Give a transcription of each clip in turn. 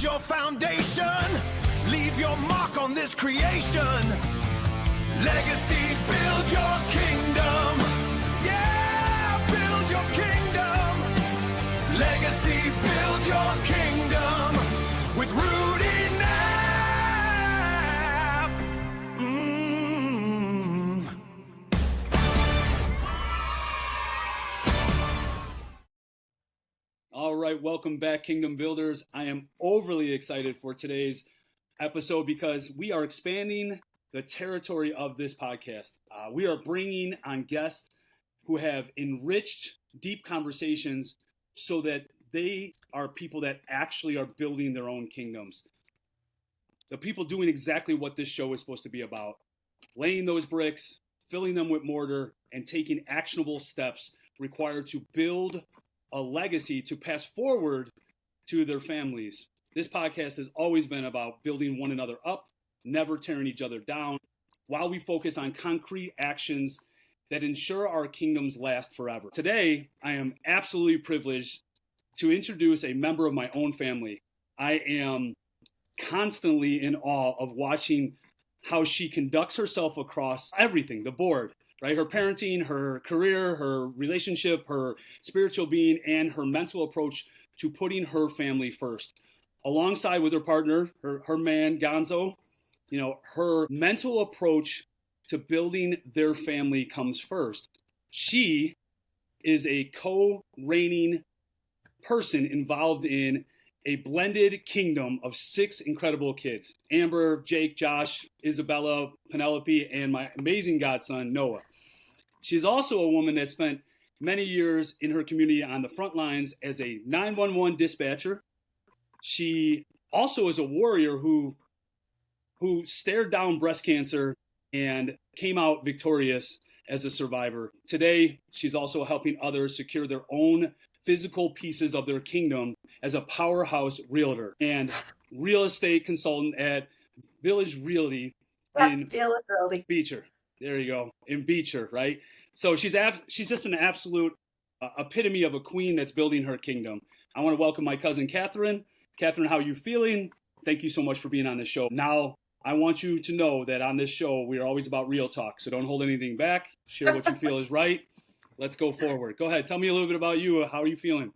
build your foundation. Leave your mark on this creation. Legacy, build your kingdom. Yeah, build your kingdom. Legacy, build your kingdom with Rudy Knapp. All right, welcome back, Kingdom Builders. I am overly excited for today's episode because we are expanding the territory of this podcast. We are bringing on guests who have enriched deep conversations so that they are people that actually are building their own kingdoms. The people doing exactly what this show is supposed to be about, laying those bricks, filling them with mortar, and taking actionable steps required to build a legacy to pass forward to their families. This podcast has always been about building one another up, never tearing each other down, while we focus on concrete actions that ensure our kingdoms last forever. Today, I am absolutely privileged to introduce a member of my own family. I am constantly in awe of watching how she conducts herself across everything, the board, right? Her parenting, her career, her relationship, her spiritual being, and her mental approach to putting her family first. Alongside with her partner, her man, Gonzo, her mental approach to building their family comes first. She is a co-reigning person involved in a blended kingdom of 6 incredible kids: Amber, Jake, Josh, Isabella, Penelope, and my amazing godson, Noah. She's also a woman that spent many years in her community on the front lines as a 911 dispatcher. She also is a warrior who stared down breast cancer and came out victorious as a survivor. Today, she's also helping others secure their own physical pieces of their kingdom as a powerhouse realtor and real estate consultant at Village Realty in Beecher. There you go, in Beecher, right? So she's just an absolute epitome of a queen that's building her kingdom. I want to welcome my cousin, Catherine. Catherine, how are you feeling? Thank you so much for being on this show. Now, I want you to know that on this show, we are always about real talk. So don't hold anything back. Share what you feel is right. Let's go forward. Go ahead. Tell me a little bit about you. How are you feeling?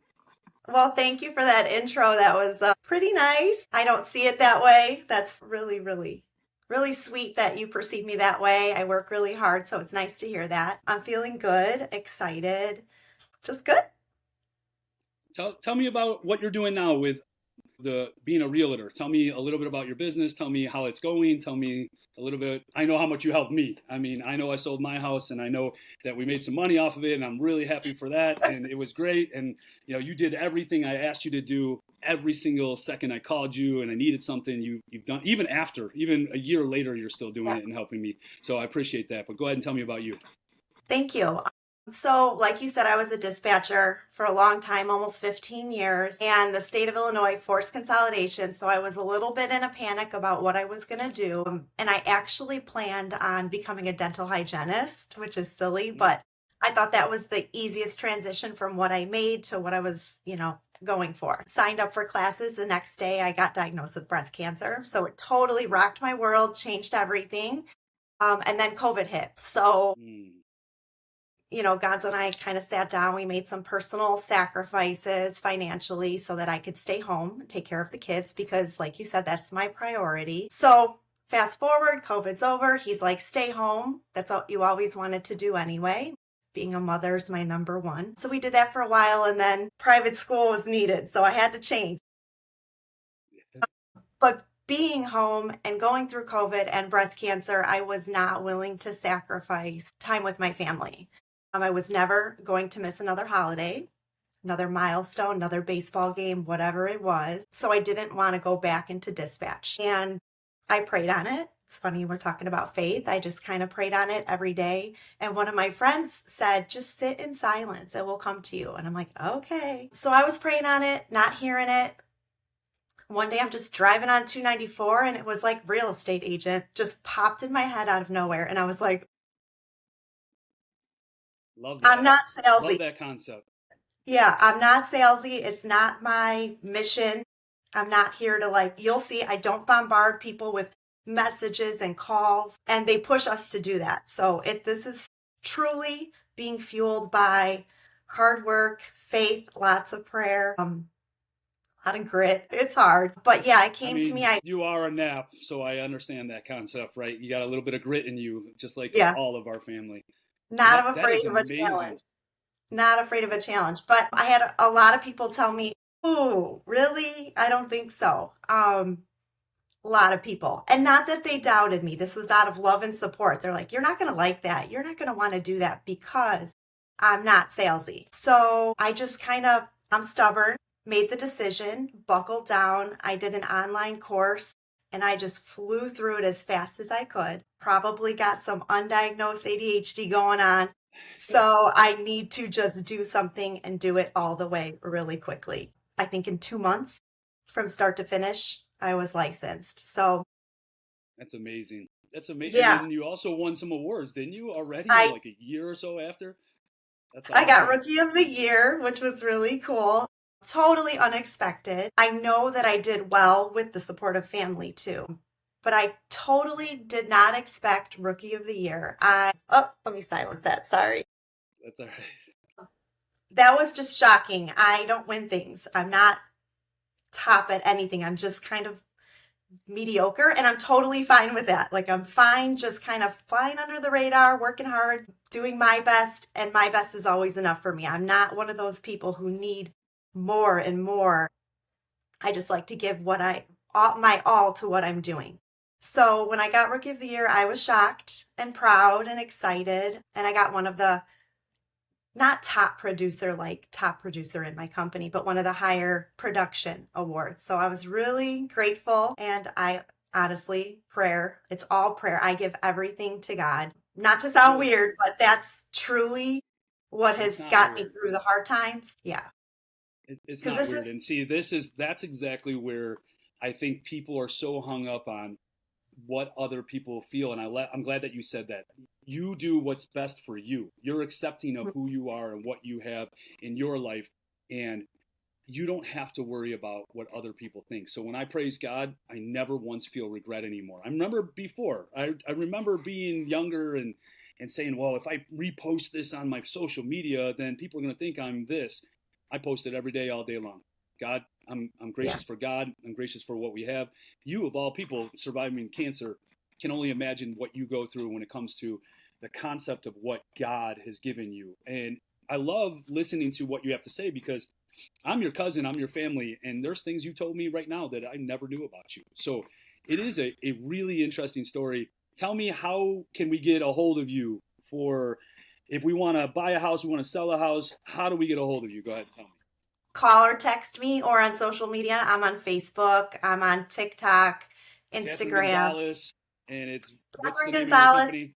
Well, thank you for that intro. That was pretty nice. I don't see it that way. That's really, really, really sweet that you perceive me that way. I work really hard, so it's nice to hear that. I'm feeling good, excited, just good. Tell me about what you're doing now with being a realtor. Tell me a little bit about your business. Tell me how it's going. Tell me a little bit. I know how much you helped me. I mean, I know I sold my house and I know that we made some money off of it, and I'm really happy for that. And it was great. And you did everything I asked you to do every single second I called you and I needed something. You've done, even a year later, you're still doing it and helping me. So I appreciate that. But go ahead and tell me about you. Thank you. So, like you said, I was a dispatcher for a long time, almost 15 years, and the state of Illinois forced consolidation. So I was a little bit in a panic about what I was going to do. And I actually planned on becoming a dental hygienist, which is silly, but I thought that was the easiest transition from what I made to what I was, going for. Signed up for classes. The next day I got diagnosed with breast cancer. So it totally rocked my world, changed everything. And then COVID hit. So Gonzo and I kind of sat down. We made some personal sacrifices financially so that I could stay home and take care of the kids because, like you said, that's my priority. So fast forward, COVID's over. He's like, stay home. That's all you always wanted to do anyway. Being a mother is my number one. So we did that for a while, and then private school was needed. So I had to change. But being home and going through COVID and breast cancer, I was not willing to sacrifice time with my family. I was never going to miss another holiday, another milestone, another baseball game, whatever it was. So I didn't want to go back into dispatch. And I prayed on it. It's funny, we're talking about faith. I just kind of prayed on it every day. And one of my friends said, just sit in silence. It will come to you. And I'm like, okay. So I was praying on it, not hearing it. One day I'm just driving on 294 and it was like real estate agent just popped in my head out of nowhere. And I was like, love that. I'm not salesy. Love that concept. Yeah, I'm not salesy. It's not my mission. I'm not here to you'll see, I don't bombard people with messages and calls, and they push us to do that. So this is truly being fueled by hard work, faith, lots of prayer, a lot of grit. It's hard. But yeah, it came to me. You are a Knapp, so I understand that concept, right? You got a little bit of grit in you, just like Yeah, all of our family. not That afraid is of a amazing. challenge. Not afraid of a challenge. But I had a lot of people tell me, oh, really? I don't think so. A lot of people. And not that they doubted me. This was out of love and support. They're like, you're not going to like that. You're not going to want to do that because I'm not salesy. So I just I'm stubborn, made the decision, buckled down. I did an online course and I just flew through it as fast as I could. Probably got some undiagnosed ADHD going on. So I need to just do something and do it all the way really quickly. I think in 2 months from start to finish, I was licensed. So That's amazing. That's amazing. And yeah, then you also won some awards, didn't you, already, I like a year or so after? That's I got awesome. Rookie of the Year, which was really cool. Totally unexpected. I know that I did well with the supportive family too, but I totally did not expect Rookie of the Year. Let me silence that. Sorry. That's all right. That was just shocking. I don't win things. I'm not top at anything. I'm just kind of mediocre, and I'm totally fine with that. I'm fine just kind of flying under the radar, working hard, doing my best, and my best is always enough for me. I'm not one of those people who need more and more. I just like to give my all to what I'm doing. So when I got Rookie of the Year, I was shocked and proud and excited, and I got one of the not top producer in my company, but one of the higher production awards. So I was really grateful. And I honestly, it's all prayer. I give everything to God. Not to sound Good. weird, but that's truly what It's has not got me weird. through the hard times. Yeah. It's Because not this weird. is, And see, that's exactly where I think people are so hung up on what other people feel. And I'm glad that you said that. You do what's best for you. You're accepting of who you are and what you have in your life. And you don't have to worry about what other people think. So when I praise God, I never once feel regret anymore. I remember before, I remember being younger and saying, well, if I repost this on my social media, then people are going to think I'm this. I post it every day, all day long. God, I'm yeah, gracious for God. I'm gracious for what we have. You, of all people, surviving cancer, can only imagine what you go through when it comes to the concept of what God has given you. And I love listening to what you have to say because I'm your cousin, I'm your family, and there's things you told me right now that I never knew about you. So it is a really interesting story. Tell me, how can we get a hold of you for if we want to buy a house, we want to sell a house, how do we get a hold of you? Go ahead and tell me. call or text me or on social media. I'm on Facebook. I'm on TikTok, Catherine Instagram. Gonzalez, and what's the Catherine name of your Gonzalez, company?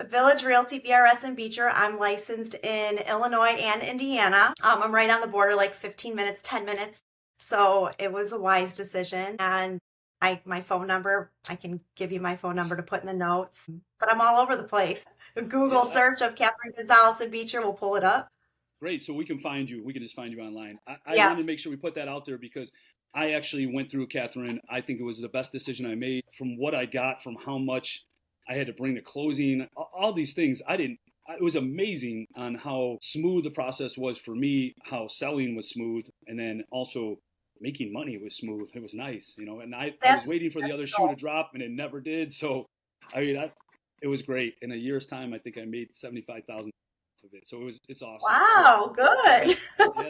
Village Realty VRS in Beecher. I'm licensed in Illinois and Indiana. I'm right on the border, like 15 minutes, 10 minutes. So it was a wise decision. And my phone number, I can give you my phone number to put in the notes, but I'm all over the place. A Google Yeah, search of Catherine Gonzalez in Beecher will pull it up. great. So we can find you. We can just find you online. I Yeah, wanted to make sure we put that out there because I actually went through Catherine. I think it was the best decision I made from what I got, from how much I had to bring to closing, all these things. It was amazing on how smooth the process was for me, how selling was smooth, and then also making money was smooth. It was nice, and I was waiting for the that's other the shoe to goal. drop and it never did. So, I mean, it was great. In a year's time, I think I made 75,000 of it. So it's awesome. So Wow, good. yeah,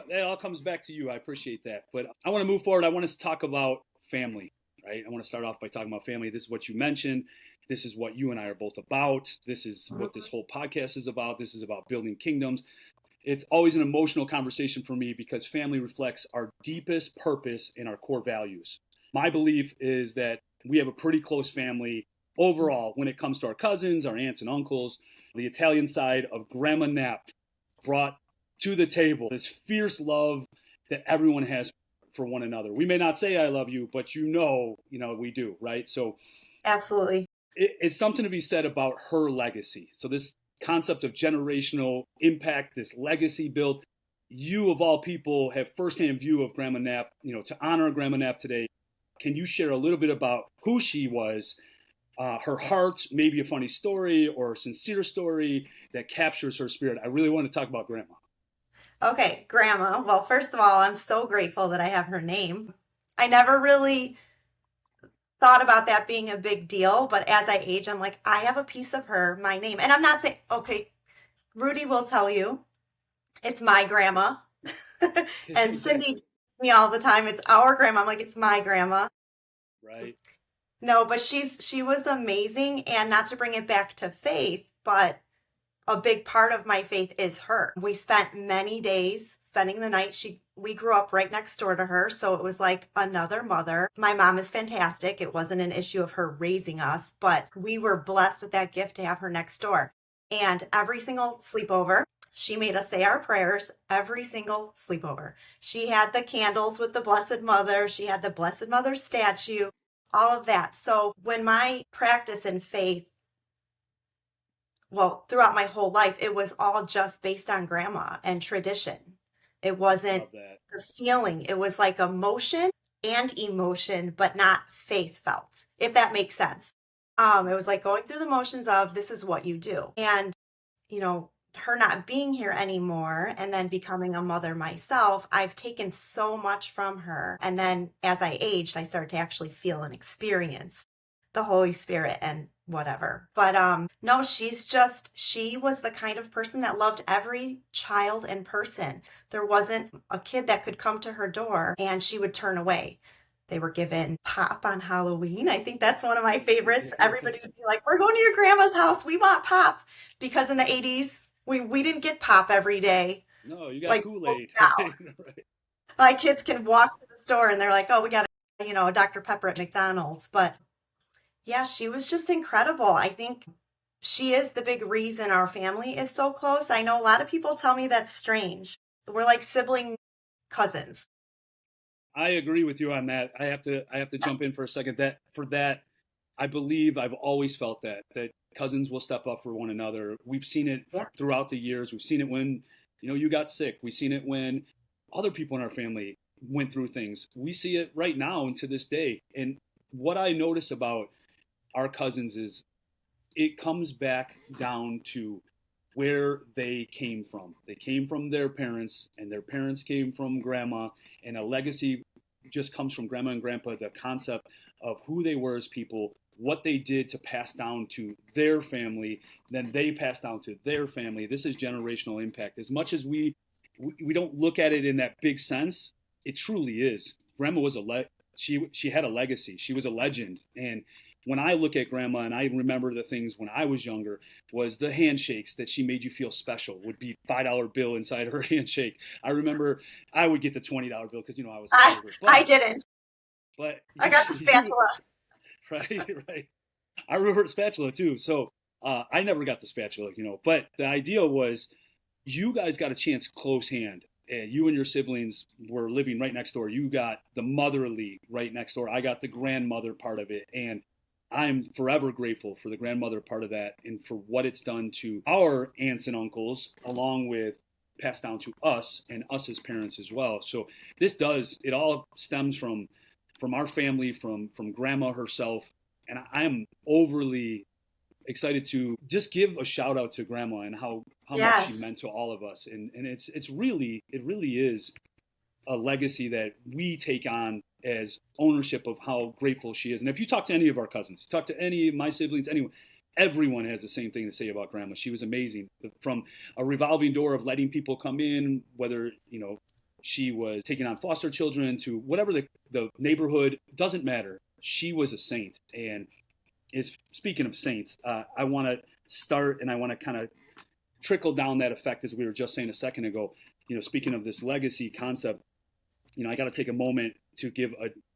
that all comes back to you. I appreciate that. But I want to move forward. I want us to talk about family, right? I want to start off by talking about family. This is what you mentioned. This is what you and I are both about. This is what this whole podcast is about. This is about building kingdoms. It's always an emotional conversation for me because family reflects our deepest purpose and our core values. My belief is that we have a pretty close family overall when it comes to our cousins, our aunts and uncles. The Italian side of Grandma Knapp brought to the table this fierce love that everyone has for one another. We may not say I love you, but we do, right? So Absolutely. it's something to be said about her legacy. So this concept of generational impact, this legacy built, you of all people have firsthand view of Grandma Knapp, to honor Grandma Knapp today. Can you share a little bit about who she was, her heart, maybe a funny story or a sincere story that captures her spirit? I really want to talk about Grandma. Okay, Grandma. Well, first of all, I'm so grateful that I have her name. I never really thought about that being a big deal, but as I age, I'm like, I have a piece of her, my name. And I'm not saying, okay, Rudy will tell you it's my grandma. And Cindy Exactly. tells me all the time, it's our grandma. I'm like, it's my grandma. Right. No, but she was amazing. And not to bring it back to faith, but a big part of my faith is her. We spent many days spending the night. We grew up right next door to her, so it was like another mother. My mom is fantastic. It wasn't an issue of her raising us, but we were blessed with that gift to have her next door. And every single sleepover, she made us say our prayers every single sleepover. She had the candles with the Blessed Mother. She had the Blessed Mother statue, all of that. So when my practice in faith, well, throughout my whole life, it was all just based on grandma and tradition. It wasn't Love that. a feeling. It was like emotion and emotion, but not faith felt, if that makes sense. It was like going through the motions of this is what you do. And, her not being here anymore and then becoming a mother myself, I've taken so much from her. And then as I aged, I started to actually feel and experience the Holy Spirit and whatever. But no, she was the kind of person that loved every child and person. There wasn't a kid that could come to her door and she would turn away. They were given pop on Halloween. I think that's one of my favorites. Everybody would be like, we're going to your grandma's house. We want pop. Because in the 80s, we didn't get pop every day. No, you got Like Kool-Aid. now. Right. My kids can walk to the store and they're like, oh, we got a Dr. Pepper at McDonald's. But yeah, she was just incredible. I think she is the big reason our family is so close. I know a lot of people tell me that's strange. We're like sibling cousins. I agree with you on that. I have to jump in for a second. I believe I've always felt that cousins will step up for one another. We've seen it Yeah. throughout the years. We've seen it when, you got sick. We've seen it when other people in our family went through things. We see it right now and to this day. And what I notice about our cousins is it comes back down to where they came from. They came from their parents, and their parents came from grandma, and a legacy just comes from grandma and grandpa, the concept of who they were as people, what they did to pass down to their family, then they pass down to their family. This is generational impact. As much as we don't look at it in that big sense, it truly is. Grandma was she had a legacy. She was a legend. And when I look at grandma and I remember the things when I was younger, was the handshakes that she made you feel special, would be $5 bill inside her handshake. I remember I would get the $20 bill because I was a I favorite. I didn't. But I got the spatula. right. I remember spatula too. So I never got the spatula, But the idea was, you guys got a chance close hand. And you and your siblings were living right next door. You got the motherly right next door. I got the grandmother part of it. And I'm forever grateful for the grandmother part of that and for what it's done to our aunts and uncles, along with passed down to us and us as parents as well. So it all stems from our family, from grandma herself. And I am overly excited to just give a shout out to grandma and how much she Yes. meant to all of us. And it really is a legacy that we take on as ownership of how grateful she is. And if you talk to any of our cousins, talk to any of my siblings, anyone, everyone has the same thing to say about grandma. She was amazing. From a revolving door of letting people come in, whether, she was taking on foster children, to whatever the neighborhood, doesn't matter. She was a saint. And speaking of saints, I want to start and I want to kind of trickle down that effect, as we were just saying a second ago. Speaking of this legacy concept, I got to take a moment to give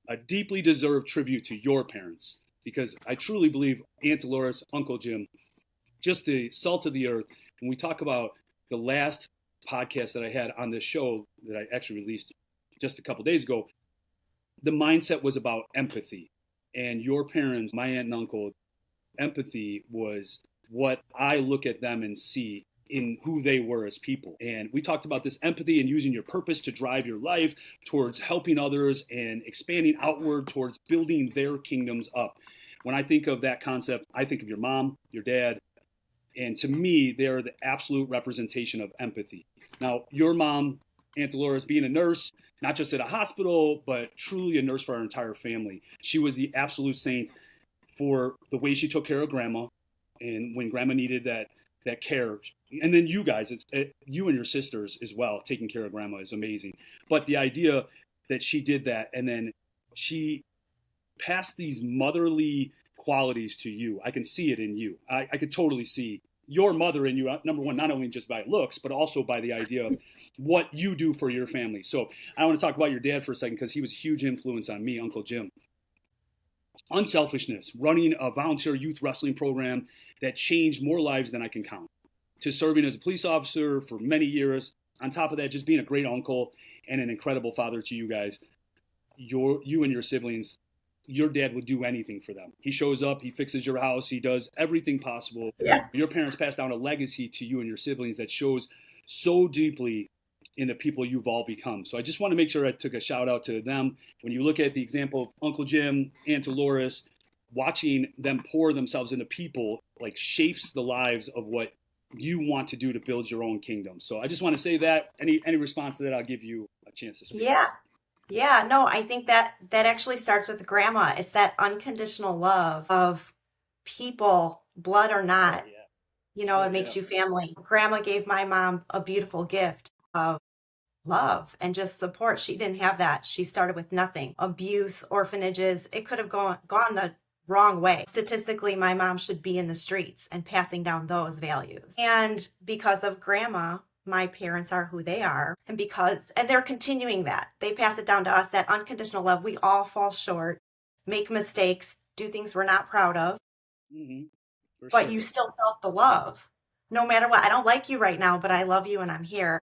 a deeply deserved tribute to your parents, because I truly believe Aunt Dolores, Uncle Jim, just the salt of the earth. When we talk about the last podcast that I had on this show that I actually released just a couple days ago, the mindset was about empathy. And your parents, my aunt and uncle, empathy was what I look at them and see in who they were as people. And we talked about this empathy and using your purpose to drive your life towards helping others and expanding outward towards building their kingdoms up. When I think of that concept, I think of your mom, your dad, and to me, they're the absolute representation of empathy. Now, your mom, Aunt Dolores, being a nurse, not just at a hospital, but truly a nurse for our entire family. She was the absolute saint for the way she took care of grandma, and when grandma needed that care. And then you guys, you and your sisters as well, taking care of grandma is amazing. But the idea that she did that, and then she passed these motherly qualities to you. I can see it in you. I could totally see your mother in you, number one, not only just by looks, but also by the idea of what you do for your family. So I want to talk about your dad for a second, because he was a huge influence on me, Uncle Jim. Unselfishness, running a volunteer youth wrestling program that changed more lives than I can count, to serving as a police officer for many years. On top of that, just being a great uncle and an incredible father to you guys. You and your siblings, your dad would do anything for them. He shows up, he fixes your house, he does everything possible. Yeah. Your parents passed down a legacy to you and your siblings that shows so deeply in the people you've all become. So I just want to make sure I took a shout out to them. When you look at the example of Uncle Jim, Aunt Dolores, watching them pour themselves into people like shapes the lives of what you want to do to build your own kingdom. So I just want to say that. Any response to that, I'll give you a chance to speak. Yeah, no, I think that actually starts with grandma. It's that unconditional love of people, blood or not. It makes you family. Grandma gave my mom a beautiful gift of love and just support. She didn't have that. She started with nothing. Abuse, orphanages, it could have gone the wrong way. Statistically, my mom should be in the streets and passing down those values. And because of grandma, my parents are who they are. And they're continuing that. They pass it down to us, that unconditional love. We all fall short, make mistakes, do things we're not proud of. Mm-hmm. But you still felt the love. No matter what. I don't like you right now, but I love you and I'm here.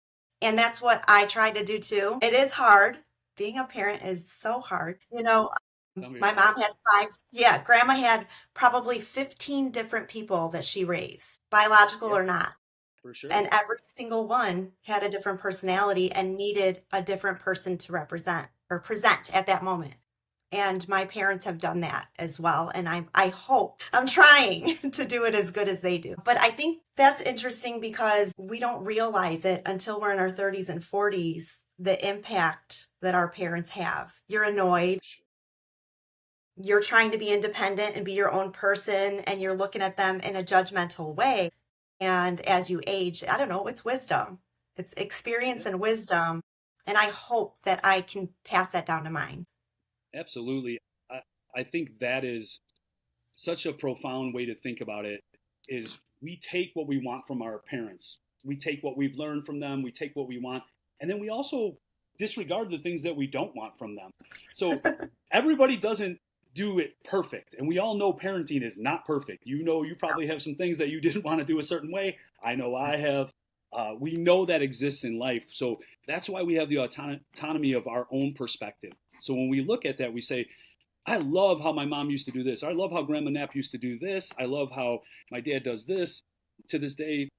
And that's what I try to do too. It is hard. Being a parent is so hard. My mom has 5. Yeah, grandma had probably 15 different people that she raised, biological or not. For sure. And every single one had a different personality and needed a different person to represent or present at that moment. And my parents have done that as well. And I hope, I'm trying to do it as good as they do. But I think that's interesting because we don't realize it until we're in our 30s and 40s, the impact that our parents have. You're annoyed. You're trying to be independent and be your own person, and you're looking at them in a judgmental way. And as you age, I don't know, it's wisdom. It's experience and wisdom. And I hope that I can pass that down to mine. Absolutely. I think that is such a profound way to think about it, is we take what we want from our parents. We take what we've learned from them. We take what we want. And then we also disregard the things that we don't want from them. So everybody doesn't do it perfect. And we all know parenting is not perfect. You probably have some things that you didn't want to do a certain way. I know I have. We know that exists in life. So that's why we have the autonomy of our own perspective. So when we look at that, we say, I love how my mom used to do this. I love how Grandma Knapp used to do this. I love how my dad does this. To this day,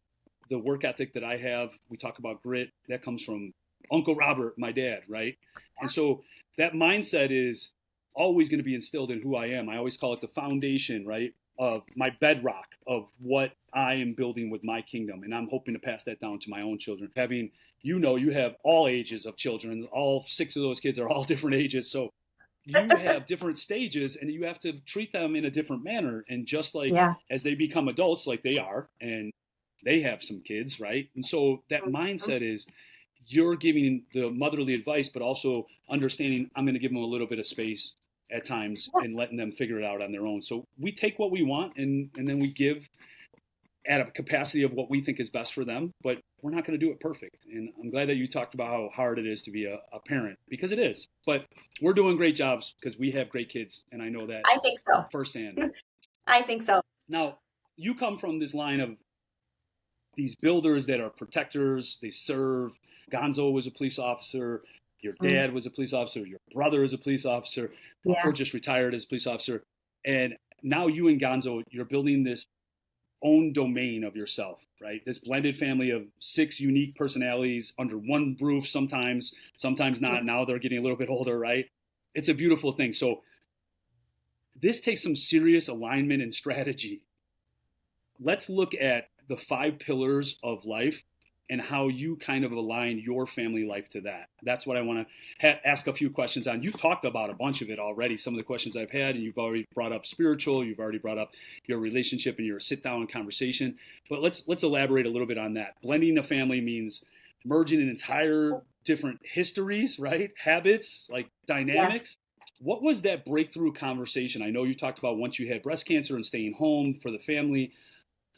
the work ethic that I have, we talk about grit, that comes from Uncle Robert, my dad, right? And so that mindset is always going to be instilled in who I am. I always call it the foundation, right, of my bedrock of what I am building with my kingdom. And I'm hoping to pass that down to my own children. Having, you have all ages of children. All 6 of those kids are all different ages. So you have different stages and you have to treat them in a different manner. And just like as they become adults, like they are, and they have some kids, right? And so that mindset is you're giving the motherly advice, but also understanding I'm going to give them a little bit of space at times and letting them figure it out on their own. So we take what we want and then we give at a capacity of what we think is best for them, but we're not going to do it perfect. And I'm glad that you talked about how hard it is to be a parent, because it is. But we're doing great jobs because we have great kids, and I know that I think so. firsthand. I think so. Now, you come from this line of these builders that are protectors, they serve. Gonzo was a police officer. Your dad was a police officer. Your brother is a police officer, or just retired as a police officer. And now you and Gonzo, you're building this own domain of yourself, right? This blended family of 6 unique personalities under one roof, sometimes not. Now they're getting a little bit older, right? It's a beautiful thing. So this takes some serious alignment and strategy. Let's look at the 5 pillars of life and how you kind of align your family life to that. That's what I want to ask a few questions on. You've talked about a bunch of it already, some of the questions I've had, and you've already brought up spiritual, you've already brought up your relationship and your sit-down conversation. But let's elaborate a little bit on that. Blending a family means merging an entire different histories, right? Habits, like dynamics. Yes. What was that breakthrough conversation? I know you talked about once you had breast cancer and staying home for the family.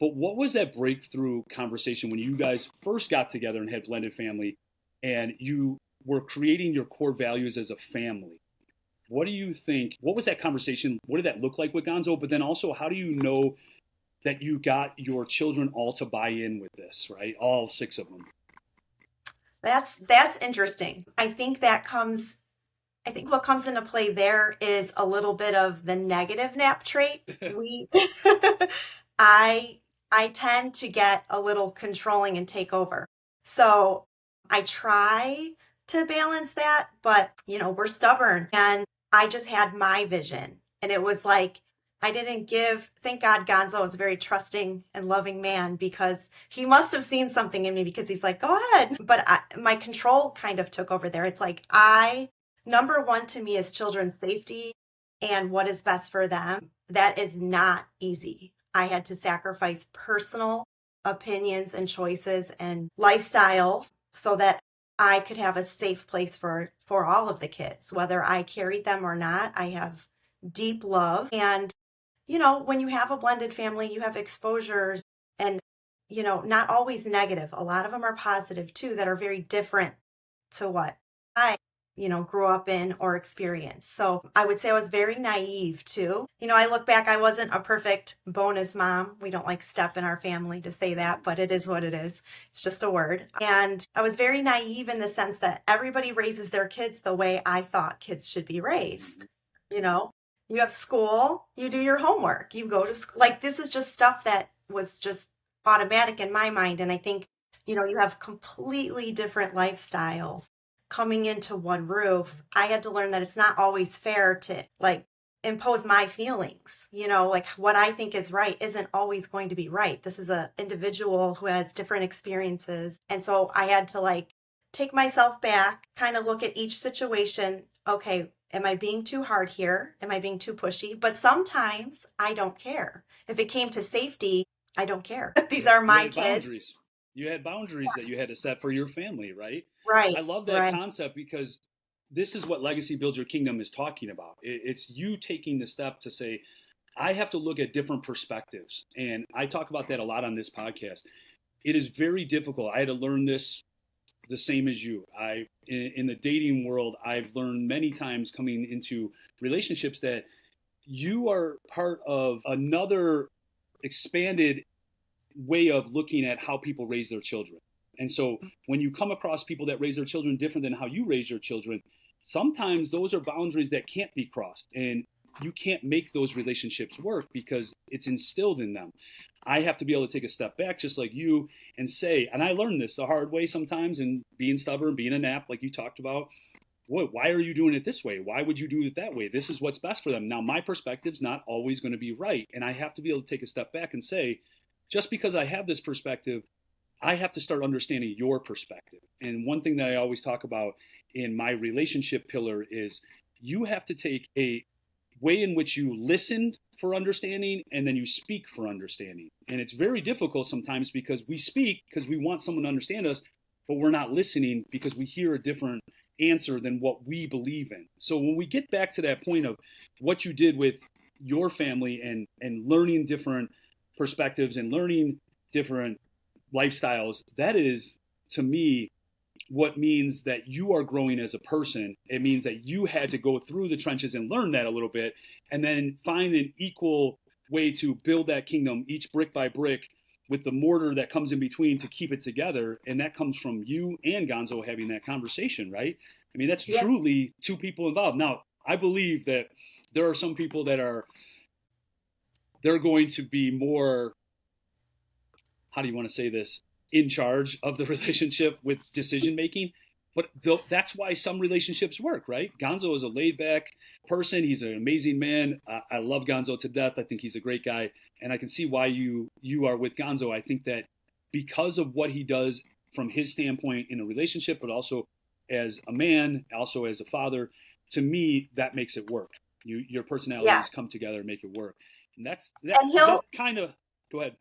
But what was that breakthrough conversation when you guys first got together and had blended family and you were creating your core values as a family? What do you think? What was that conversation? What did that look like with Gonzo? But then also, how do you know that you got your children all to buy in with this, right? All 6 of them. That's interesting. I think what comes into play there is a little bit of the negative Knapp trait. I tend to get a little controlling and take over. So I try to balance that, but we're stubborn, and I just had my vision. And it was like, thank God Gonzo is a very trusting and loving man, because he must have seen something in me, because he's like, go ahead. But my control kind of took over there. It's like, number one to me is children's safety and what is best for them. That is not easy. I had to sacrifice personal opinions and choices and lifestyles so that I could have a safe place for all of the kids, whether I carried them or not. I have deep love. And, when you have a blended family, you have exposures and, not always negative. A lot of them are positive too, that are very different to what I grew up in or experienced. So I would say I was very naive too. I look back, I wasn't a perfect bonus mom. We don't like step in our family to say that, but it is what it is. It's just a word. And I was very naive in the sense that everybody raises their kids the way I thought kids should be raised. You have school, you do your homework, you go to school. Like, this is just stuff that was just automatic in my mind. And I think, you have completely different lifestyles coming into one roof. I had to learn that it's not always fair to impose my feelings. What I think is right isn't always going to be right. This is an individual who has different experiences. And so I had to take myself back, kind of look at each situation. Okay, am I being too hard here? Am I being too pushy? But sometimes I don't care. If it came to safety, I don't care. These are my kids. Boundaries. You had boundaries that you had to set for your family, right? Right. I love that concept, because this is what Legacy Build Your Kingdom is talking about. It's you taking the step to say, I have to look at different perspectives. And I talk about that a lot on this podcast. It is very difficult. I had to learn this the same as you. In the dating world, I've learned many times coming into relationships that you are part of another expanded way of looking at how people raise their children. And so when you come across people that raise their children different than how you raise your children, sometimes those are boundaries that can't be crossed, and you can't make those relationships work because it's instilled in them. I have to be able to take a step back, just like you, and say, and I learned this the hard way sometimes, and being stubborn, being a Knapp, like you talked about, why are you doing it this way? Why would you do it that way? This is what's best for them. Now, my perspective's not always going to be right, and I have to be able to take a step back and say, just because I have this perspective, I have to start understanding your perspective. And one thing that I always talk about in my relationship pillar is you have to take a way in which you listen for understanding and then you speak for understanding. And it's very difficult sometimes because we speak because we want someone to understand us, but we're not listening because we hear a different answer than what we believe in. So when we get back to that point of what you did with your family and learning different perspectives and learning different lifestyles, that is, to me, what means that you are growing as a person. It means that you had to go through the trenches and learn that a little bit, and then find an equal way to build that kingdom, each brick by brick, with the mortar that comes in between to keep it together. And that comes from you and Gonzo having that conversation, right? I mean, that's truly two people involved. Now, I believe that there are some people that they're going to be more how do you want to say this, in charge of the relationship with decision making. But that's why some relationships work, right? Gonzo is a laid back person. He's an amazing man. I love Gonzo to death. I think he's a great guy. And I can see why you are with Gonzo. I think that because of what he does from his standpoint in a relationship, but also as a man, also as a father, to me, that makes it work. Your personalities come together and make it work. And that kind of, go ahead.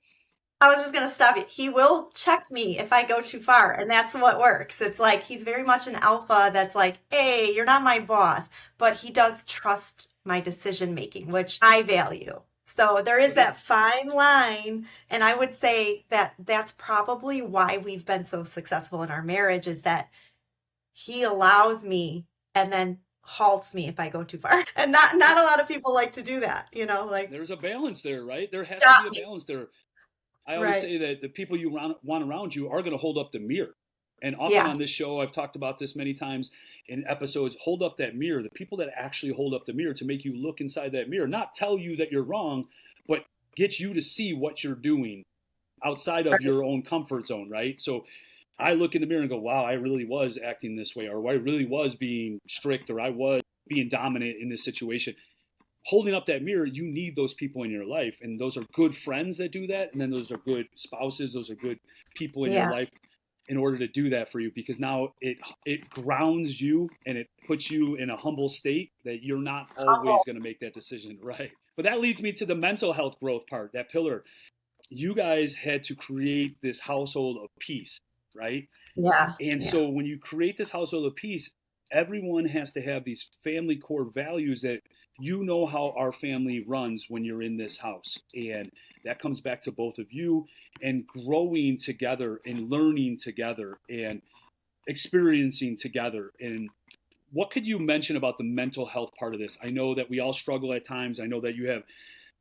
I was just going to stop you. He will check me if I go too far, and that's what works. It's like he's very much an alpha that's like, hey, you're not my boss, but he does trust my decision making, which I value. So there is that fine line, and I would say that that's probably why we've been so successful in our marriage, is that he allows me and then halts me if I go too far. And not a lot of people like to do that, like there's a balance there, right? There has to be a balance there. I always say that the people you want around you are going to hold up the mirror. And often on this show, I've talked about this many times in episodes, hold up that mirror. The people that actually hold up the mirror to make you look inside that mirror, not tell you that you're wrong, but get you to see what you're doing outside of your own comfort zone, right? So I look in the mirror and go, wow, I really was acting this way, or I really was being strict, or I was being dominant in this situation. Holding up that mirror, you need those people in your life. And those are good friends that do that. And then those are good spouses. Those are good people in your life in order to do that for you, because now it grounds you and it puts you in a humble state that you're not always going to make that decision, right? But that leads me to the mental health growth part, that pillar. You guys had to create this household of peace, right? Yeah. And so when you create this household of peace, everyone has to have these family core values that how our family runs when you're in this house. And that comes back to both of you and growing together and learning together and experiencing together. And what could you mention about the mental health part of this? I know that we all struggle at times. I know that you have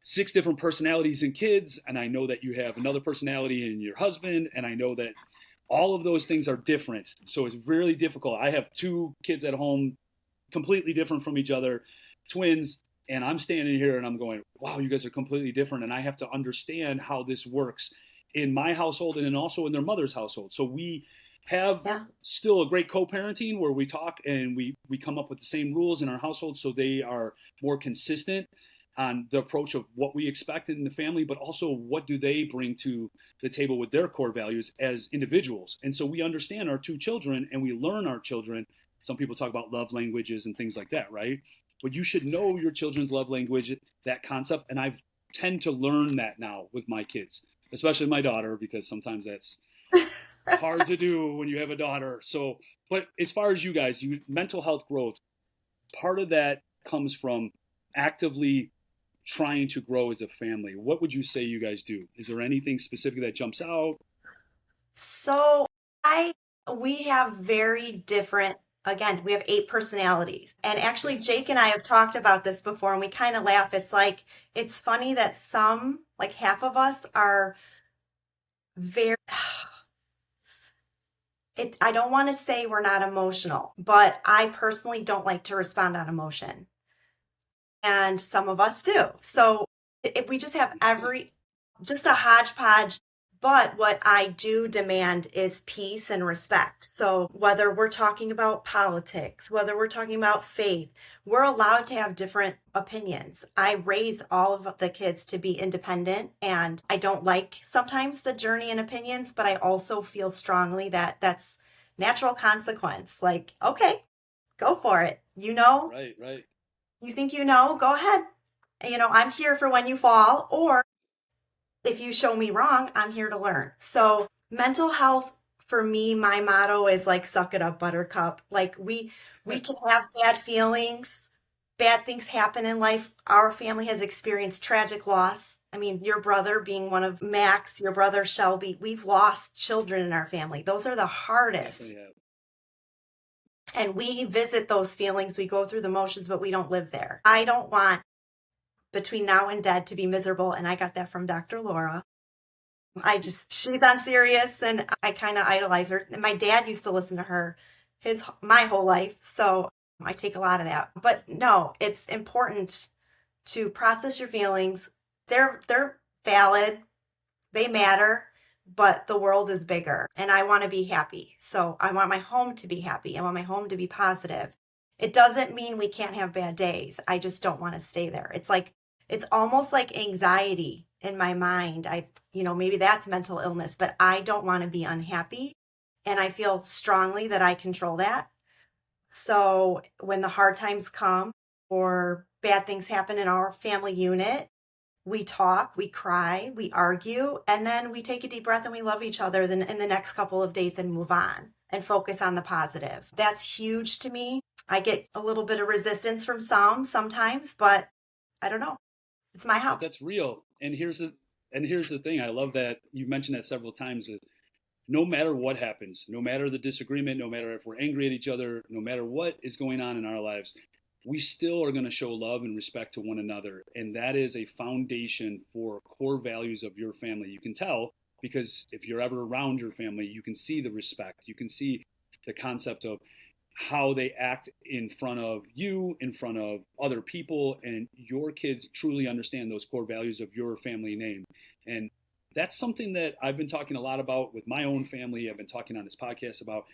6 different personalities in kids, and I know that you have another personality in your husband, and I know that all of those things are different. So it's really difficult. I have 2 kids at home, completely different from each other, twins, and I'm standing here and I'm going, wow, you guys are completely different. And I have to understand how this works in my household and then also in their mother's household. So we have still a great co-parenting where we talk and we come up with the same rules in our household, so they are more consistent on the approach of what we expect in the family, but also what do they bring to the table with their core values as individuals. And so we understand our 2 children and we learn our children. Some people talk about love languages and things like that, right? But you should know your children's love language, that concept. And I tend to learn that now with my kids, especially my daughter, because sometimes that's hard to do when you have a daughter. So, but as far as you guys, mental health growth, part of that comes from actively trying to grow as a family. What would you say you guys do? Is there anything specific that jumps out? So we have very different, again, we have 8 personalities. And actually, Jake and I have talked about this before, and we kind of laugh. It's like, it's funny that some, like half of us are very, I don't want to say we're not emotional, but I personally don't like to respond on emotion. And some of us do. So if we just have just a hodgepodge. But what I do demand is peace and respect. So whether we're talking about politics, whether we're talking about faith, we're allowed to have different opinions. I raised all of the kids to be independent, and I don't like sometimes the journey and opinions, but I also feel strongly that that's natural consequence. Like, okay, go for it. Right. You think go ahead. I'm here for when you fall, or if you show me wrong, I'm here to learn. So mental health, for me, my motto is like, suck it up, buttercup. Like we can have bad feelings, bad things happen in life. Our family has experienced tragic loss. I mean, your brother being one of Max, your brother Shelby, we've lost children in our family. Those are the hardest. And we visit those feelings, we go through the motions, but we don't live there. I don't want between now and dead to be miserable. And I got that from Dr. Laura. She's on Sirius, and I kind of idolize her. And my dad used to listen to her my whole life. So I take a lot of that. But no, it's important to process your feelings. They're valid. They matter. but the world is bigger and I want to be happy. So I want my home to be happy. I want my home to be positive. It doesn't mean we can't have bad days. I just don't want to stay there. It's almost like anxiety in my mind. Maybe that's mental illness, but I don't want to be unhappy. And I feel strongly that I control that. So when the hard times come or bad things happen in our family unit, we talk, we cry, we argue, and then we take a deep breath and we love each other then in the next couple of days and move on and focus on the positive. That's huge to me. I get a little bit of resistance from sometimes, but I don't know. It's my house. That's real. And here's the thing. I love that you mentioned that several times. That no matter what happens, no matter the disagreement, no matter if we're angry at each other, no matter what is going on in our lives, we still are going to show love and respect to one another. And that is a foundation for core values of your family. You can tell because if you're ever around your family, you can see the respect. You can see the concept of how they act in front of you, in front of other people, and your kids truly understand those core values of your family name. And that's something that I've been talking a lot about with my own family. I've been talking on this podcast about.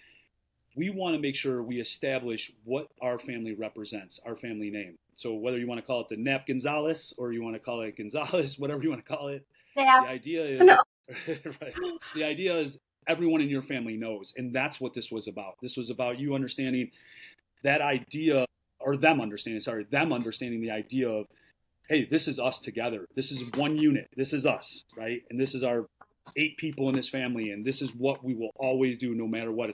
We want to make sure we establish what our family represents, our family name. So whether you want to call it the Knapp-Gonzalez or you want to call it Gonzalez, whatever you want to call it, Yeah. the idea is right. The idea is everyone in your family knows, and that's what this was about. This was about you understanding that idea, or them understanding the idea of, hey, this is us together. This is one unit. This is us, right? And this is our 8 people in this family, and this is what we will always do no matter what.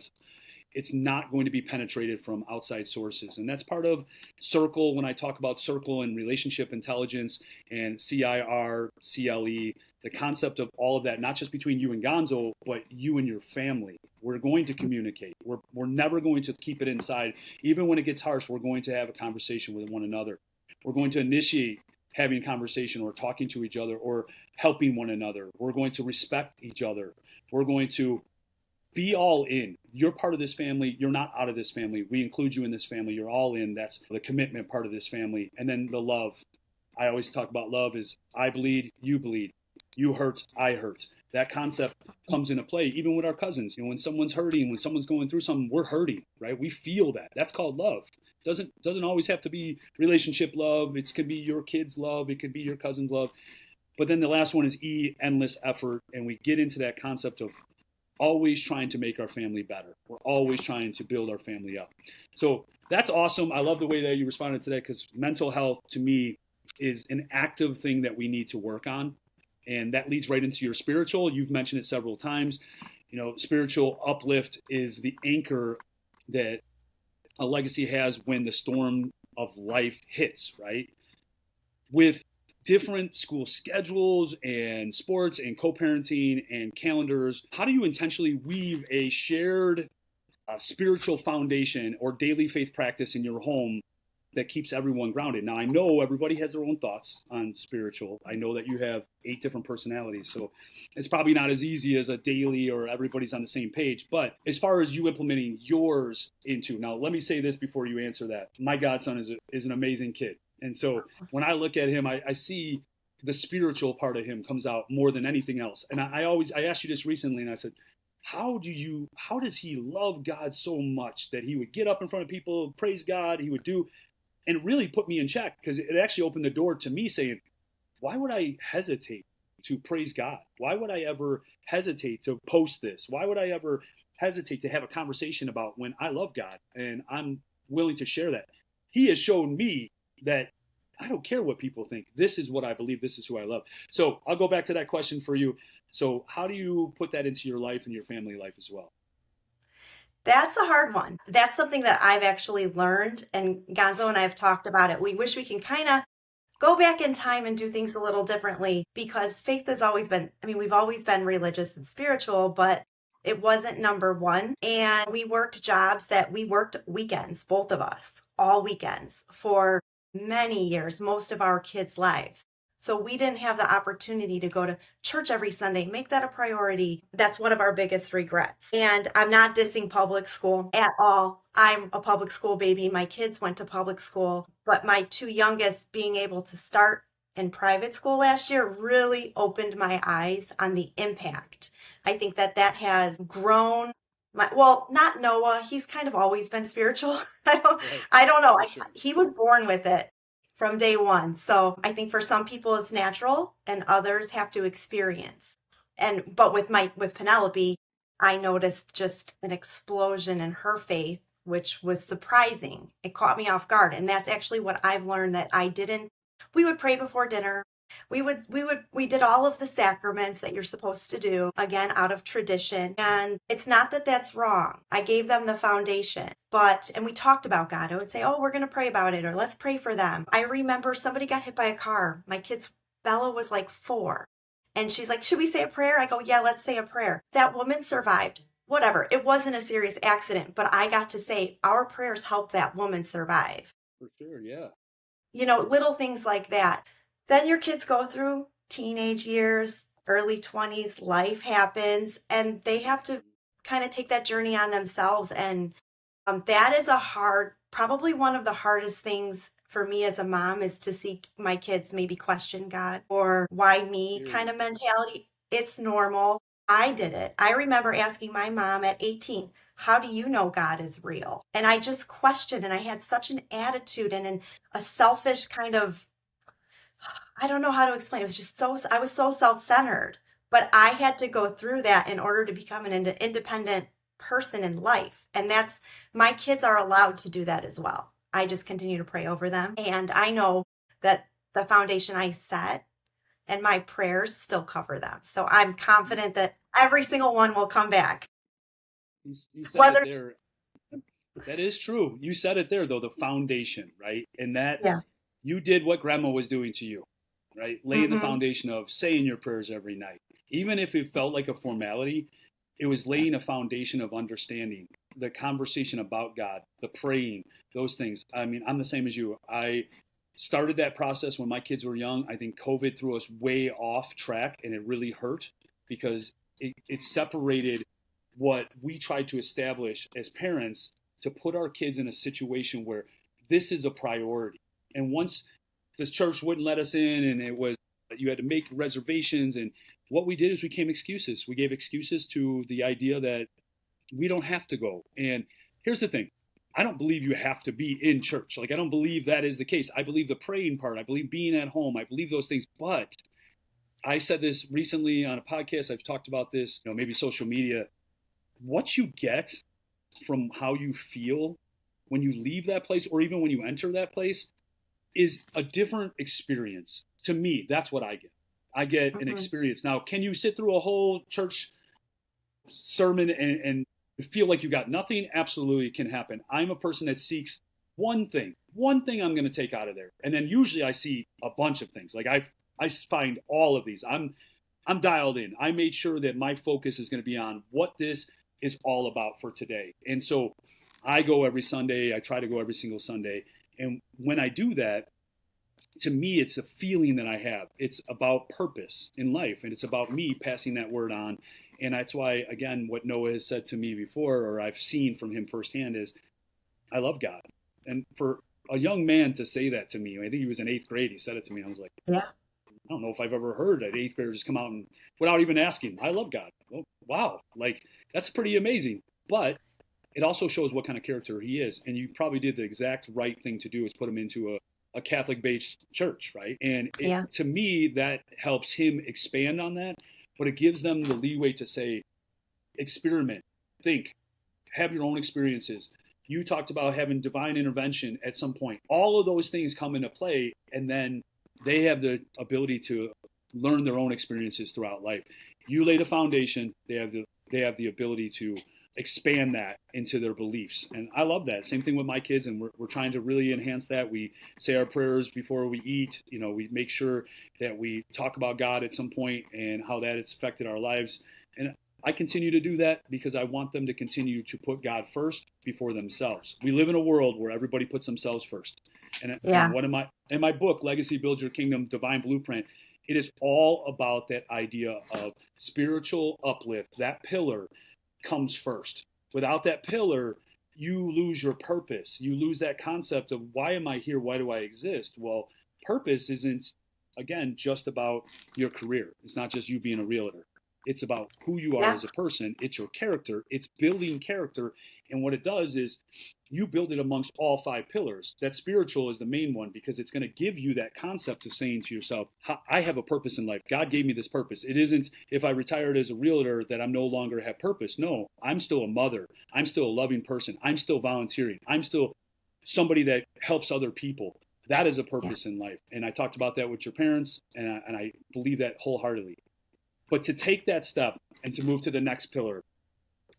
It's not going to be penetrated from outside sources. And that's part of Circle. When I talk about Circle and relationship intelligence and CIR, CLE, the concept of all of that, not just between you and Gonzo, but you and your family. We're going to communicate. We're never going to keep it inside. Even when it gets harsh, we're going to have a conversation with one another. We're going to initiate having a conversation or talking to each other or helping one another. We're going to respect each other. We're going to be all in. You're part of this family. You're not out of this family. We include you in this family. You're all in. That's the commitment part of this family. And then the love. I always talk about love is I bleed, you bleed. You hurt, I hurt. That concept comes into play even with our cousins. When someone's hurting, when someone's going through something, we're hurting, right? We feel that. That's called love. Doesn't always have to be relationship love. It could be your kids' love. It could be your cousin's love. But then the last one is E, endless effort. And we get into that concept of always trying to make our family better. We're always trying to build our family up. So that's awesome. I love the way that you responded to that because mental health to me is an active thing that we need to work on. And that leads right into your spiritual. You've mentioned it several times. Spiritual uplift is the anchor that a legacy has when the storm of life hits, right? With different school schedules and sports and co-parenting and calendars, how do you intentionally weave a shared spiritual foundation or daily faith practice in your home that keeps everyone grounded? Now, I know everybody has their own thoughts on spiritual. I know that you have 8 different personalities, so it's probably not as easy as a daily or everybody's on the same page. But as far as you implementing yours into, now let me say this before you answer that. My godson is an amazing kid. And so when I look at him, I see the spiritual part of him comes out more than anything else. And I asked you this recently, and I said, how does he love God so much that he would get up in front of people, praise God, he would do, and it really put me in check because it actually opened the door to me saying, why would I hesitate to praise God? Why would I ever hesitate to post this? Why would I ever hesitate to have a conversation about when I love God and I'm willing to share that? He has shown me that I don't care what people think. This is what I believe. This is who I love. So I'll go back to that question for you. So how do you put that into your life and your family life as well? That's a hard one. That's something that I've actually learned, and Gonzo and I have talked about it. We wish we can kind of go back in time and do things a little differently because faith has always been, we've always been religious and spiritual, but it wasn't number one. And we worked jobs that we worked weekends, both of us, all weekends for many years, most of our kids' lives. So we didn't have the opportunity to go to church every Sunday, make that a priority. That's one of our biggest regrets. And I'm not dissing public school at all. I'm a public school baby. My kids went to public school, but my 2 youngest being able to start in private school last year really opened my eyes on the impact I think that that has grown well, not Noah. He's kind of always been spiritual. Right. I don't know. For sure. He was born with it from day one. So I think for some people it's natural and others have to experience. But with Penelope, I noticed just an explosion in her faith, which was surprising. It caught me off guard. And that's actually what I've learned that I didn't. We would pray before dinner. We did all of the sacraments that you're supposed to do, again, out of tradition. And it's not that that's wrong. I gave them the foundation, and we talked about God. I would say, oh, we're going to pray about it, or let's pray for them. I remember somebody got hit by a car. My kid's Bella was like 4. And she's like, should we say a prayer? I go, yeah, let's say a prayer. That woman survived. Whatever. It wasn't a serious accident, but I got to say our prayers helped that woman survive. For sure, yeah. Little things like that. Then your kids go through teenage years, early 20s, life happens, and they have to kind of take that journey on themselves. And that is probably one of the hardest things for me as a mom is to see my kids maybe question God or why me kind of mentality. It's normal. I did it. I remember asking my mom at 18, how do you know God is real? And I just questioned, and I had such an attitude and a selfish kind of, I don't know how to explain. It was just I was so self-centered, but I had to go through that in order to become an independent person in life. And my kids are allowed to do that as well. I just continue to pray over them. And I know that the foundation I set and my prayers still cover them. So I'm confident that every single one will come back. You said it there. That is true. You said it there, though, the foundation, right? And that you did what grandma was doing to you, right? Laying the foundation of saying your prayers every night. Even if it felt like a formality, it was laying a foundation of understanding, the conversation about God, the praying, those things. I mean, I'm the same as you. I started that process when my kids were young. I think COVID threw us way off track, and it really hurt because it separated what we tried to establish as parents to put our kids in a situation where this is a priority. And once this church wouldn't let us in, and you had to make reservations, and what we did is we gave excuses. We gave excuses to the idea that we don't have to go. And here's the thing. I don't believe you have to be in church. Like, I don't believe that is the case. I believe the praying part. I believe being at home. I believe those things. But I said this recently on a podcast. I've talked about this, maybe social media. What you get from how you feel when you leave that place, or even when you enter that place, is a different experience. To me, that's what I get. I get an experience. Now, can you sit through a whole church sermon and feel like you got nothing? Absolutely can happen. I'm a person that seeks one thing I'm going to take out of there. And then usually I see a bunch of things. Like I find all of these. I'm dialed in. I made sure that my focus is going to be on what this is all about for today. And so I go every Sunday. I try to go every single Sunday. And when I do that, to me, it's a feeling that I have. It's about purpose in life, and it's about me passing that word on. And that's why, again, what Noah has said to me before, or I've seen from him firsthand, is I love God. And for a young man to say that to me, I think he was in 8th grade, he said it to me. I was like, I don't know if I've ever heard an 8th grader just come out and, without even asking, I love God. Well, wow. Like, that's pretty amazing. But it also shows what kind of character he is. And you probably did the exact right thing to do, is put him into a Catholic-based church, right? And to me, that helps him expand on that, but it gives them the leeway to say, experiment, think, have your own experiences. You talked about having divine intervention at some point. All of those things come into play, and then they have the ability to learn their own experiences throughout life. You lay the foundation, they have the ability to expand that into their beliefs. And I love that. Same thing with my kids, and we're trying to really enhance that. We say our prayers before we eat. We make sure that we talk about God at some point and how that has affected our lives. And I continue to do that because I want them to continue to put God first before themselves. We live in a world where everybody puts themselves first. And in my book, Legacy Build Your Kingdom, Divine Blueprint, it is all about that idea of spiritual uplift. That pillar comes first. Without that pillar, you lose your purpose. You lose that concept of, why am I here? Why do I exist? Well, purpose isn't, again, just about your career. It's not just you being a realtor. It's about who you are Yeah. as a person. It's your character. It's building character. And what it does is you build it amongst all 5 pillars. That spiritual is the main one because it's going to give you that concept of saying to yourself, I have a purpose in life. God gave me this purpose. It isn't if I retired as a realtor that I'm no longer have purpose. No, I'm still a mother. I'm still a loving person. I'm still volunteering. I'm still somebody that helps other people. That is a purpose in life. And I talked about that with your parents, and I believe that wholeheartedly. But to take that step and to move to the next pillar,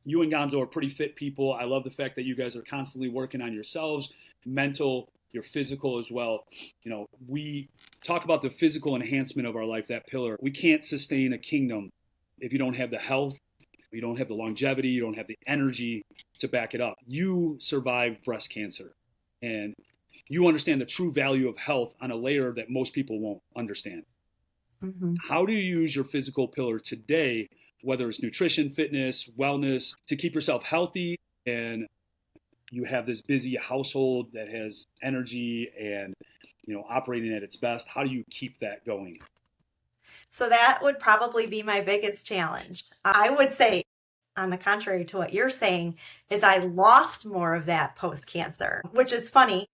you and Gonzo are pretty fit people. I love the fact that you guys are constantly working on yourselves, mental, your physical as well. You know, we talk about the physical enhancement of our life, that pillar. We can't sustain a kingdom if you don't have the health, you don't have the longevity, you don't have the energy to back it up. You survived breast cancer, and you understand the true value of health on a layer that most people won't understand. Mm-hmm. How do you use your physical pillar today, whether it's nutrition, fitness, wellness, to keep yourself healthy, and you have this busy household that has energy and, you know, operating at its best? How do you keep that going? So that would probably be my biggest challenge. I would say, on the contrary to what you're saying, is I lost more of that post-cancer, which is funny,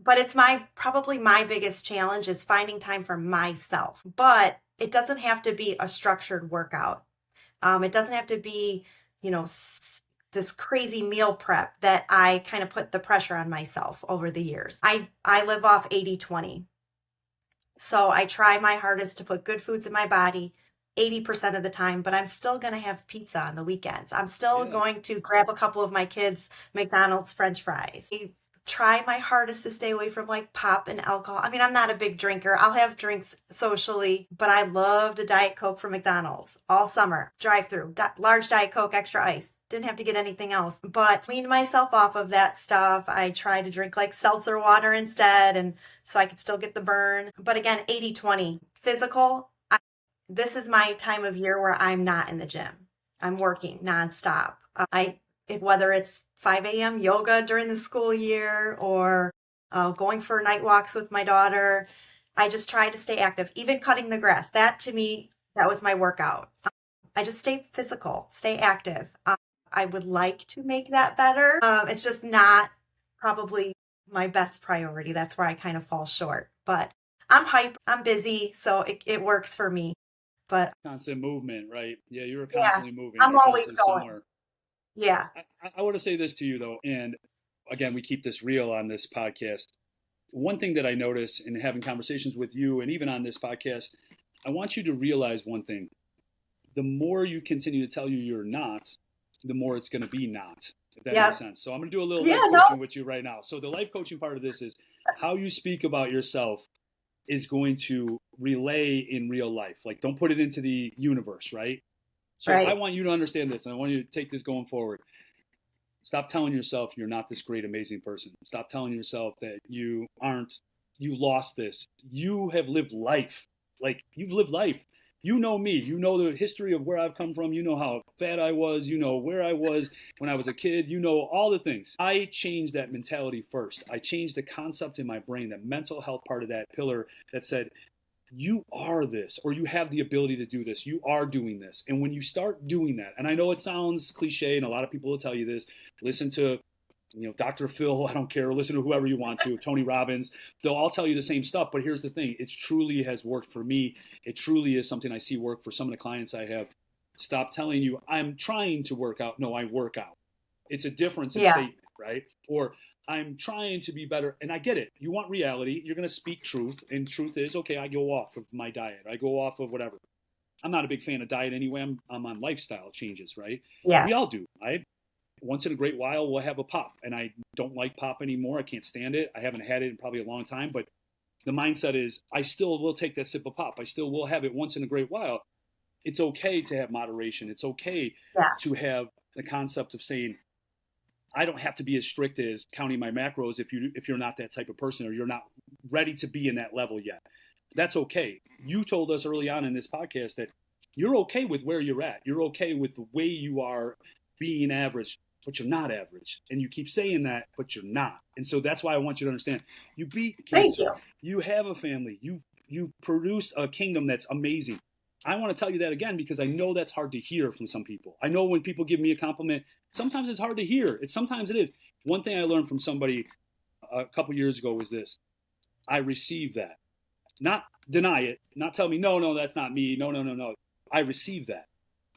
but it's probably my biggest challenge is finding time for myself. But it doesn't have to be a structured workout. It doesn't have to be, this crazy meal prep that I kind of put the pressure on myself over the years. I live off 80-20. So I try my hardest to put good foods in my body 80% of the time, but I'm still going to have pizza on the weekends. I'm still going to grab a couple of my kids' McDonald's French fries. I try my hardest to stay away from like pop and alcohol. I mean, I'm not a big drinker. I'll have drinks socially, but I loved a Diet Coke from McDonald's all summer. Drive-through, large Diet Coke, extra ice. Didn't have to get anything else, but weaned myself off of that stuff. I try to drink like seltzer water instead, and so I could still get the burn. But again, 80-20. Physical, this is my time of year where I'm not in the gym. I'm working nonstop. Whether it's 5 a.m. yoga during the school year or going for night walks with my daughter, I just try to stay active. Even cutting the grass, that to me, that was my workout. I just stay physical, stay active. I would like to make that better. It's just not probably my best priority. That's where I kind of fall short. But I'm hyper, I'm busy, so it works for me. But constant movement, right? Yeah, you're constantly moving. I'm You're always constantly going. somewhere. Yeah. I want to say this to you though, and again, we keep this real on this podcast. One thing that I notice in having conversations with you and even on this podcast, I want you to realize one thing. The more you continue to tell you you're not, the more it's going to be not, if that makes sense. So I'm going to do a little life coaching with you right now. So the life coaching part of this is how you speak about yourself is going to relay in real life. Like, don't put it into the universe, right? So I want you to understand this, and I want you to take this going forward. Stop telling yourself you're not this great, amazing person. Stop telling yourself that you lost this. You have lived life. Like, you've lived life. You know me. You know the history of where I've come from. You know how fat I was. You know where I was when I was a kid. You know all the things. I changed that mentality first. I changed the concept in my brain, that mental health part of that pillar that said, you are this, or you have the ability to do this. You are doing this. And when you start doing that, and I know it sounds cliche, and a lot of people will tell you this, listen to Dr. Phil, I don't care, listen to whoever you want to, Tony Robbins, they'll all tell you the same stuff. But here's the thing, it truly has worked for me. It truly is something I see work for some of the clients I have. Stop telling you, I'm trying to work out. No, I work out. It's a difference in statement, right? Or I'm trying to be better. And I get it. You want reality. You're going to speak truth. And truth is, okay, I go off of my diet. I go off of whatever. I'm not a big fan of diet anyway. I'm on lifestyle changes, right? Yeah. We all do, right? Once in a great while, we'll have a pop. And I don't like pop anymore. I can't stand it. I haven't had it in probably a long time. But the mindset is I still will take that sip of pop. I still will have it once in a great while. It's okay to have moderation. It's okay to have the concept of saying, I don't have to be as strict as counting my macros if you're not that type of person, or you're not ready to be in that level yet. That's okay. You told us early on in this podcast that you're okay with where you're at. You're okay with the way you are being average, but you're not average. And you keep saying that, but you're not. And so that's why I want you to understand. You beat cancer. Thank you. You have a family. You produced a kingdom that's amazing. I want to tell you that again because I know that's hard to hear from some people. I know when people give me a compliment, sometimes it's hard to hear. Sometimes it is. One thing I learned from somebody a couple years ago was this. I receive that. Not deny it, not tell me, no, that's not me. No. I receive that.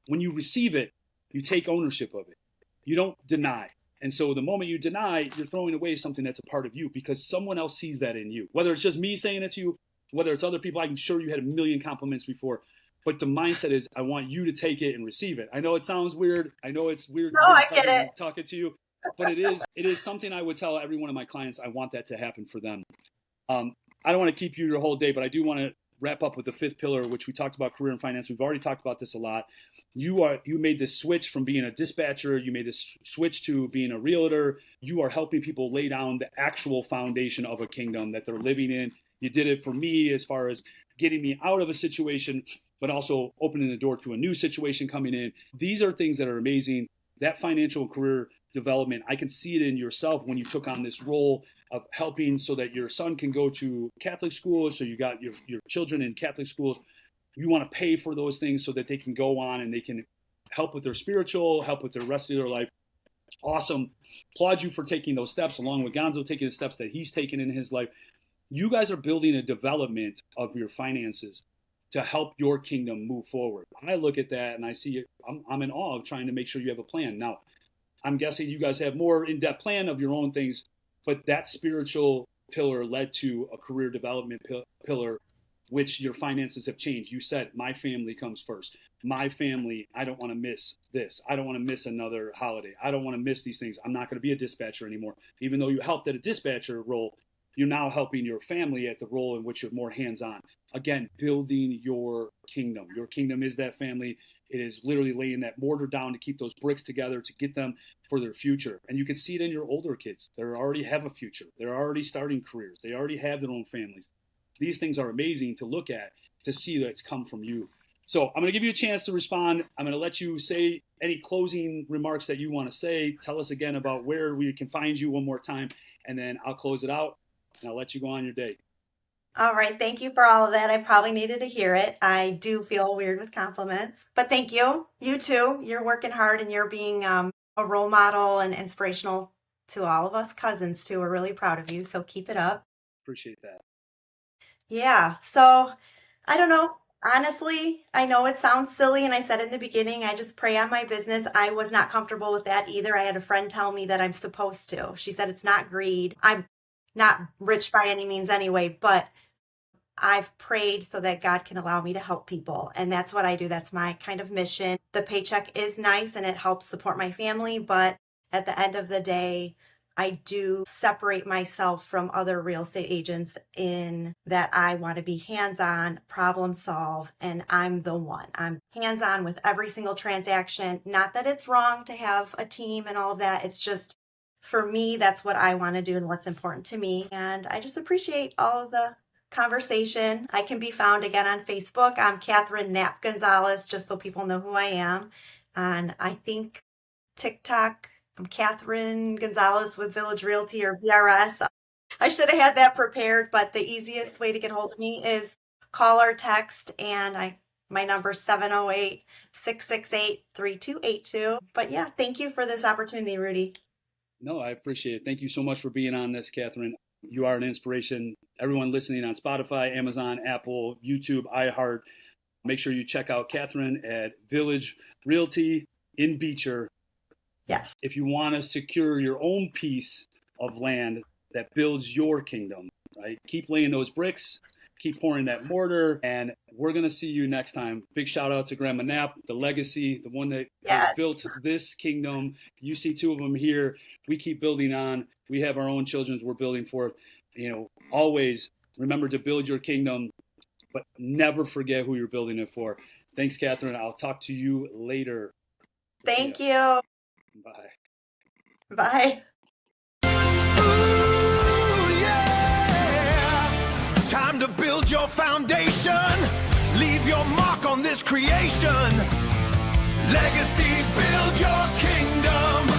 When you receive it, you take ownership of it. You don't deny. And so the moment you deny, you're throwing away something that's a part of you because someone else sees that in you. Whether it's just me saying it to you, whether it's other people, I'm sure you had a million compliments before. But the mindset is, I want you to take it and receive it. I know it sounds weird. I know it's weird. No, I get it. Talking to you, but it is something I would tell every one of my clients. I want that to happen for them. I don't want to keep you your whole day, but I do want to wrap up with the fifth pillar, which we talked about, career and finance. We've already talked about this a lot. You made this switch from being a dispatcher. You made this switch to being a realtor. You are helping people lay down the actual foundation of a kingdom that they're living in. You did it for me as far as getting me out of a situation, but also opening the door to a new situation coming in. These are things that are amazing. That financial career development, I can see it in yourself when you took on this role of helping so that your son can go to Catholic school. So you got your children in Catholic schools. You want to pay for those things so that they can go on and they can help with their spiritual, help with the rest of their life. Awesome. Applaud you for taking those steps along with Gonzo taking the steps that he's taken in his life. You guys are building a development of your finances to help your kingdom move forward. I look at that and I see it. I'm in awe of trying to make sure you have a plan. Now, I'm guessing you guys have more in-depth plan of your own things, but that spiritual pillar led to a career development pillar, which your finances have changed. You said, my family comes first. My family, I don't want to miss this. I don't want to miss another holiday. I don't want to miss these things. I'm not going to be a dispatcher anymore. Even though you helped at a dispatcher role, you're now helping your family at the role in which you're more hands-on. Again, building your kingdom. Your kingdom is that family. It is literally laying that mortar down to keep those bricks together to get them for their future. And you can see it in your older kids. They already have a future. They're already starting careers. They already have their own families. These things are amazing to look at, to see that it's come from you. So I'm going to give you a chance to respond. I'm going to let you say any closing remarks that you want to say. Tell us again about where we can find you one more time, and then I'll close it out. And I'll let you go on your day. All right. Thank you for all of that. I probably needed to hear it. I do feel weird with compliments, but thank you. You too. You're working hard and you're being a role model and inspirational to all of us cousins too. We're really proud of you. So keep it up. Appreciate that. Yeah. So I don't know. Honestly, I know it sounds silly. And I said in the beginning, I just pray on my business. I was not comfortable with that either. I had a friend tell me that I'm supposed to. She said, it's not greed. I'm not rich by any means anyway, but I've prayed so that God can allow me to help people. And that's what I do. That's my kind of mission. The paycheck is nice and it helps support my family. But at the end of the day, I do separate myself from other real estate agents in that I want to be hands-on, problem solve, and I'm the one. I'm hands-on with every single transaction. Not that it's wrong to have a team and all of that. It's just, for me, that's what I want to do and what's important to me. And I just appreciate all of the conversation. I can be found again on Facebook. I'm Catherine Knapp-Gonzalez, just so people know who I am. And I think TikTok, I'm Catherine Gonzalez with Village Realty or VRS. I should have had that prepared, but the easiest way to get hold of me is call or text. And my number is 708-668-3282. But yeah, thank you for this opportunity, Rudy. No, I appreciate it. Thank you so much for being on this, Catherine. You are an inspiration. Everyone listening on Spotify, Amazon, Apple, YouTube, iHeart, make sure you check out Catherine at Village Realty in Beecher. Yes. If you want to secure your own piece of land that builds your kingdom, right? Keep laying those bricks, keep pouring that mortar, and we're going to see you next time. Big shout out to Grandma Knapp, the legacy, the one that built this kingdom. You see two of them here. We keep building on. We have our own children we're building for. Always remember to build your kingdom, but never forget who you're building it for. Thanks, Catherine. I'll talk to you later. Thank you. Bye. Bye. Ooh, yeah. Time to build your foundation. Leave your mark on this creation. Legacy, build your kingdom.